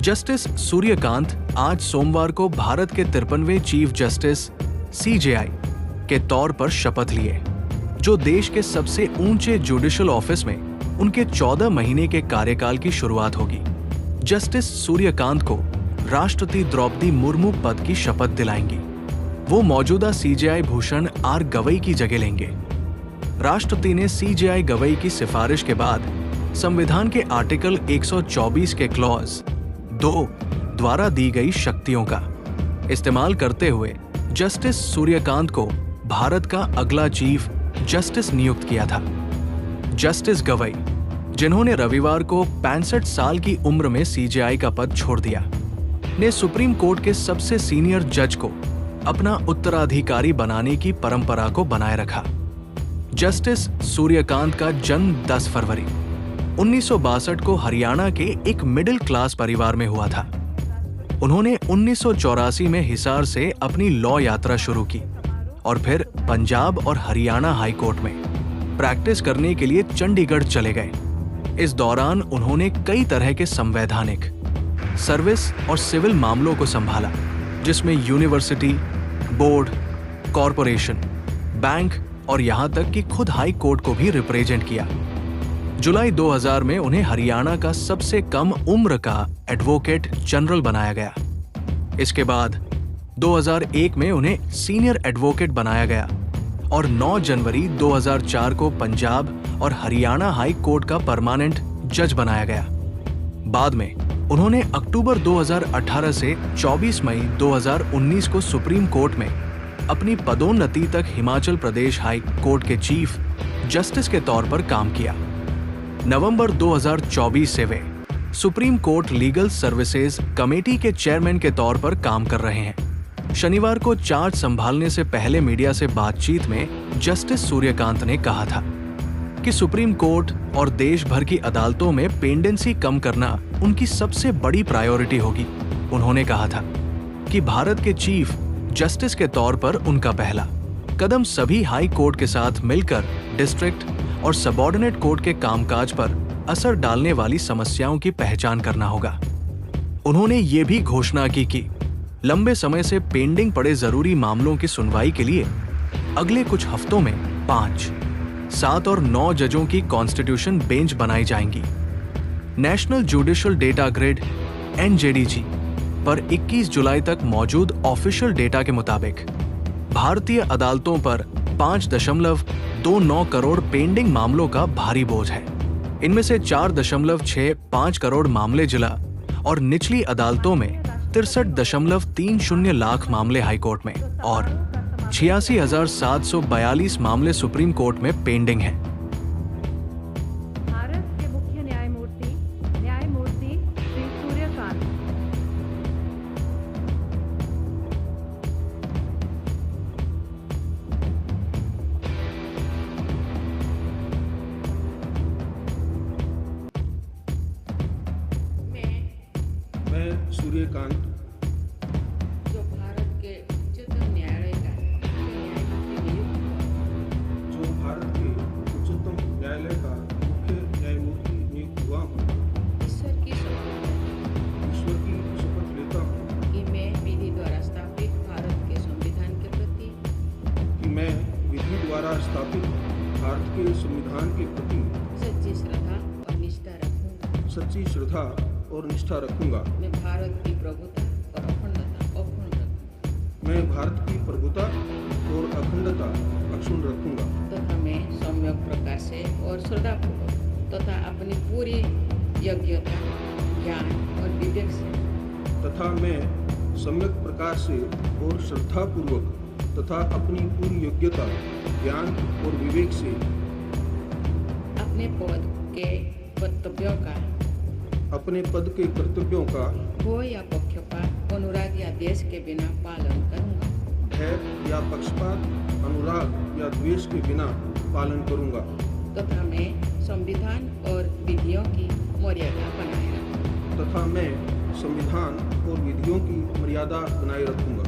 Justice Suryakant आज सोमवार को भारत के 53वें चीफ जस्टिस सीजेआई के तौर पर शपथ लिए, जो देश के सबसे ऊंचे जुडिशियल ऑफिस में उनके 14 महीने के कार्यकाल की शुरुआत होगी। जस्टिस सूर्यकांत को राष्ट्रपति द्रौपदी मुर्मू पद की शपथ दिलाएंगी। वो मौजूदा सीजेआई भूषण आर गवई की जगह लेंगे। राष्ट्रपति ने सीजेआई गवई की सिफारिश के बाद संविधान के आर्टिकल 124 के क्लॉज 2 द्वारा दी गई शक्तियों का इस्तेमाल करते हुए जस्टिस सूर्यकांत को भारत का अगला चीफ जस्टिस नियुक्त किया था। जस्टिस गवई, जिन्होंने रविवार को 65 साल की उम्र में सीजेआई का पद छोड़ दिया, ने सुप्रीम कोर्ट के सबसे सीनियर जज को अपना उत्तराधिकारी बनाने की परंपरा को बनाए रखा। जस्टिस सूर्यकांत का जन्म 10 फरवरी 1962 को हरियाणा के एक मिडिल क्लास परिवार में हुआ था। उन्होंने 1984 में हिसार से अपनी लॉ यात्रा शुरू की और फिर पंजाब और हरियाणा हाई कोर्ट में प्रैक्टिस करने के लिए चंडीगढ़ चले गए। इस दौरान उन्होंने कई तरह के संवैधानिक, सर्विस और सिविल मामलों को संभाला, जिसमें यूनिवर्सिटी, बोर्ड, कॉरपोरेशन, बैंक और यहां तक कि खुद हाई कोर्ट को भी रिप्रेजेंट किया। जुलाई 2000 में उन्हें हरियाणा का सबसे कम उम्र का एडवोकेट जनरल बनाया गया। इसके बाद 2001 में उन्हें सीनियर एडवोकेट बनाया गया और 9 जनवरी 2004 को पंजाब और हरियाणा हाई कोर्ट का परमानेंट जज बनाया गया। बाद में उन्होंने अक्टूबर 2018 से 24 मई 2019 को सुप्रीम कोर्ट में अपनी पदोन्नति तक हिमाचल प्रदेश हाई कोर्ट के चीफ जस्टिस के तौर पर काम किया। नवंबर 2024 से वे Supreme Court legal services committee के चेयरमैन के तौर पर काम कर रहे हैं। शनिवार को चार्ज संभालने से पहले मीडिया से बातचीत में जस्टिस सूर्यकांत ने कहा था कि सुप्रीम कोर्ट और देश भर की अदालतों में पेंडेंसी कम करना उनकी सबसे बड़ी प्रायोरिटी होगी। उन्होंने कहा था कि भारत के चीफ जस्टिस के तौर पर उनका पहला कदम सभी हाई कोर्ट के साथ मिलकर डिस्ट्रिक्ट और सबऑर्डिनेट कोर्ट के कामकाज पर असर डालने वाली समस्याओं की पहचान करना होगा। उन्होंने ये भी घोषणा की कि लंबे समय से पेंडिंग पड़े जरूरी मामलों की सुनवाई के लिए अगले कुछ हफ्तों में 5, 7 और 9 जजों की कॉन्स्टिट्यूशन बेंच बनाई जाएंगी। National judicial data grid (NJDG) पर 21 जुलाई तक मौजूद ऑफिशियल डेटा के मुताबिक भारतीय अदालतों पर 5.29 करोड़ पेंडिंग मामलों का भारी बोझ है। इनमें से 4.65 करोड़ मामले जिला और निचली अदालतों में 63.30 लाख मामले हाईकोर्ट में और 86,742 मामले सुप्रीम कोर्ट में पेंडिंग हैं। भारत के मुख्य न्यायमूर्ति श्री सूर्यकांत। मैं सूर्यकांत, जो भारत के उच्चतम न्यायालय का मुख्य न्यायमूर्ति नियुक्त हुआ हूँ, ईश्वर की शपथ लेता हूँ कि मैं विधि द्वारा स्थापित भारत के संविधान के प्रति सच्ची श्रद्धा और निष्ठा रखूंगा। मैं भारत की प्रभुता और अखंडता अक्षुण्ण रखूंगा तथा मैं सम्यक प्रकार से और श्रद्धापूर्वक तथा अपनी पूरी योग्यता, ज्ञान और विवेक से अपने पद के कर्तव्यों का भय या पक्षपात, अनुराग या द्वेष के बिना पालन करूंगा तथा मैं संविधान और विधियों की मर्यादा बनाए रखूंगा।